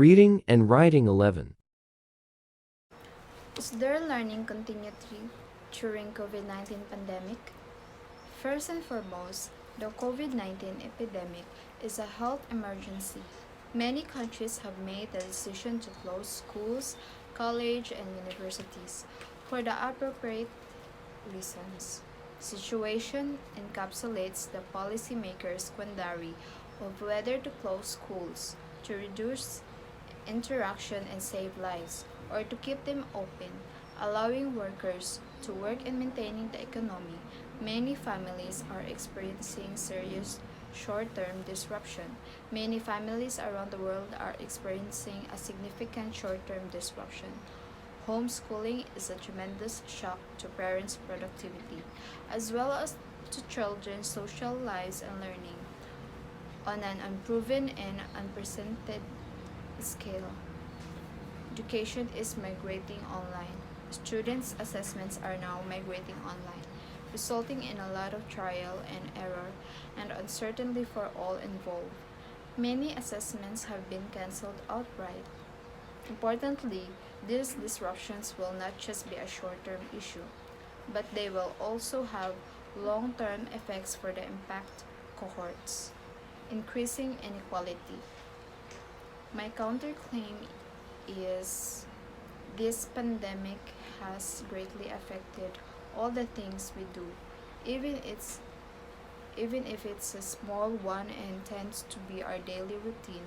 Reading and Writing 11. Is their learning continued during COVID-19 pandemic? First and foremost, the COVID-19 epidemic is a health emergency. Many countries have made the decision to close schools, colleges, and universities for the appropriate reasons. Situation encapsulates the policymakers' quandary of whether to close schools to reduce interaction and save lives, or to keep them open, allowing workers to work and maintaining the economy. Many families are experiencing serious short-term disruption. Many families around the world are experiencing a significant short-term disruption. Homeschooling is a tremendous shock to parents' productivity, as well as to children's social lives and learning, on an unproven and unprecedented scale. Education is migrating online. Students' assessments are now migrating online, resulting in a lot of trial and error and uncertainty for all involved. Many assessments have been cancelled outright. Importantly, these disruptions will not just be a short term issue, but they will also have long term effects for the impact cohorts, increasing inequality. My counterclaim is this pandemic has greatly affected all the things we do, even it's even if it's a small one and tends to be our daily routine.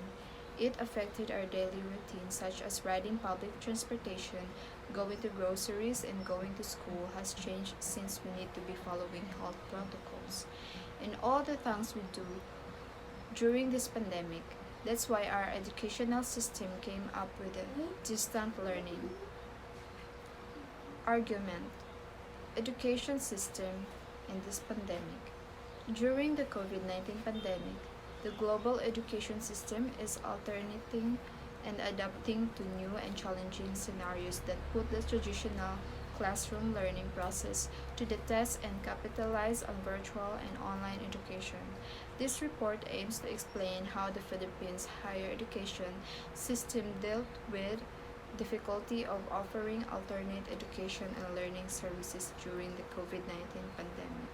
It affected our daily routine, such as riding public transportation, going to groceries, and going to school has changed since we need to be following health protocols. In all the things we do during this pandemic, that's why our educational system came up with a distant learning argument. Education system in this pandemic. During the COVID-19 pandemic, the global education system is alternating and adapting to new and challenging scenarios that put the traditional classroom learning process to the test and capitalize on virtual and online education. This report aims to explain how the Philippines higher education system dealt with difficulty of offering alternate education and learning services during the COVID-19 pandemic.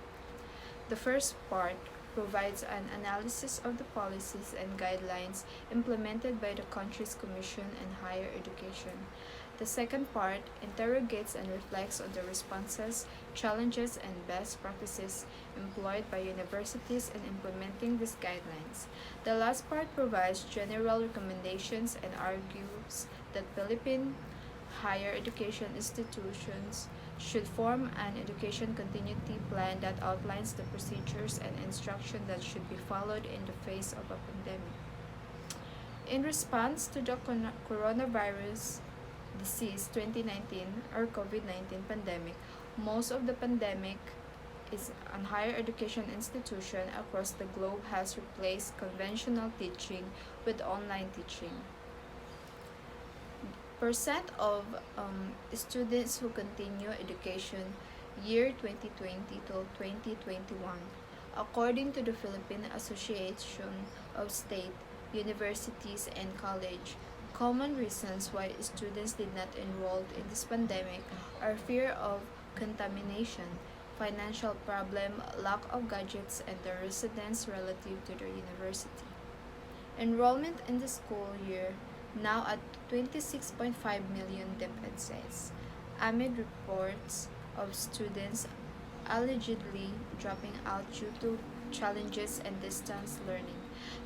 The first part provides an analysis of the policies and guidelines implemented by the country's Commission on Higher Education. The second part interrogates and reflects on the responses, challenges, and best practices employed by universities in implementing these guidelines. The last part provides general recommendations and argues that Philippine higher education institutions should form an education continuity plan that outlines the procedures and instruction that should be followed in the face of a pandemic. In response to the coronavirus disease 2019 or COVID-19 pandemic, most of the pandemic is on higher education institution across the globe has replaced conventional teaching with online teaching. Percent of students who continue education year 2020 to 2021, according to the Philippine Association of State Universities and College. Common reasons why students did not enroll in this pandemic are fear of contamination, financial problem, lack of gadgets, and the residence relative to their university. Enrollment in the school year now at 26.5 million dependencies, amid reports of students allegedly dropping out due to challenges and distance learning.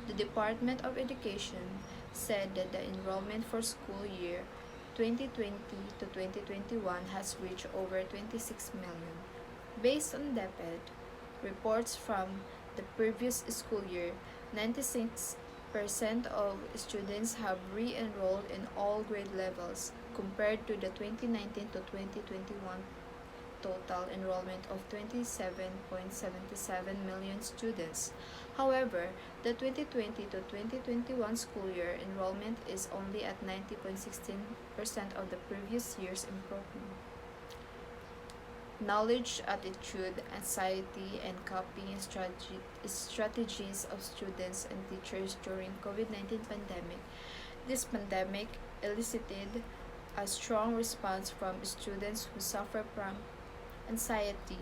The Department of Education said that the enrollment for school year 2020 to 2021 has reached over 26 million. Based on DepEd reports from the previous school year, 96% of students have re-enrolled in all grade levels compared to the 2019 to 2021 total enrollment of 27.77 million students. However, the 2020 to 2021 school year enrollment is only at 90.16% of the previous year's improvement. Knowledge, attitude, anxiety, and coping strategies of students and teachers during COVID-19 pandemic. This pandemic elicited a strong response from students who suffer from anxiety.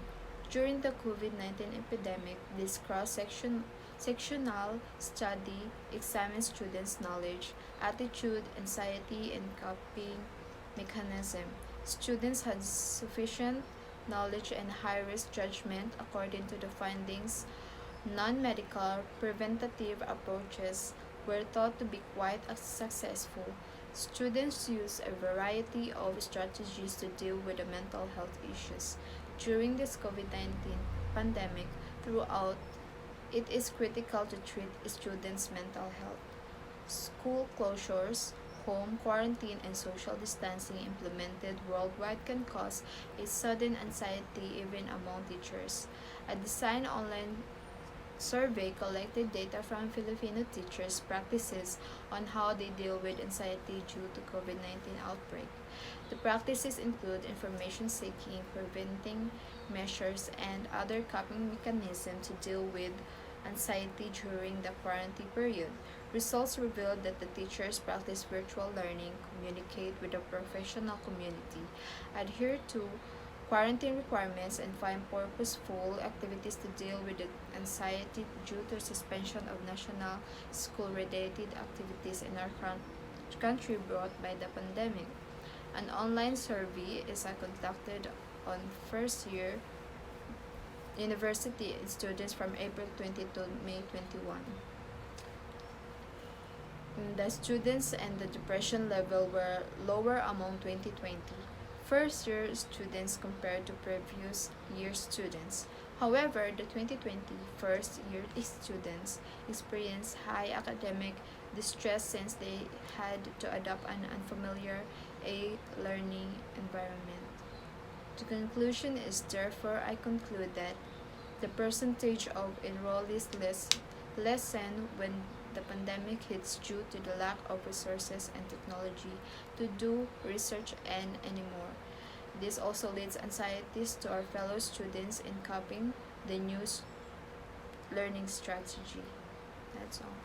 During the COVID 19 epidemic, this sectional study examines students' knowledge, attitude, anxiety, and coping mechanism. Students had sufficient knowledge and high risk judgment according to the findings. Non medical preventative approaches were thought to be quite successful. Students used a variety of strategies to deal with the mental health issues. During this COVID 19 pandemic, throughout, it is critical to treat students' mental health. School closures, home quarantine, and social distancing implemented worldwide can cause a sudden anxiety even among teachers. A design online survey collected data from Filipino teachers' practices on how they deal with anxiety due to COVID 19 outbreak. The practices include information seeking, preventing measures, and other coping mechanisms to deal with anxiety during the quarantine period. Results revealed that the teachers practice virtual learning, communicate with the professional community, adhere to quarantine requirements, and find purposeful activities to deal with the anxiety due to suspension of national school-related activities in our country brought by the pandemic. An online survey is conducted on first-year university students from April 20 to May 21. The students and the depression level were lower among 2020 first year students compared to previous year students. However, the 2020 first year students experienced high academic distress since they had to adopt an unfamiliar learning environment. The conclusion is therefore I conclude that the percentage of enrollees lessen when the pandemic hits due to the lack of resources and technology to do research and anymore. This also leads anxieties to our fellow students in coping the new learning strategy. That's all.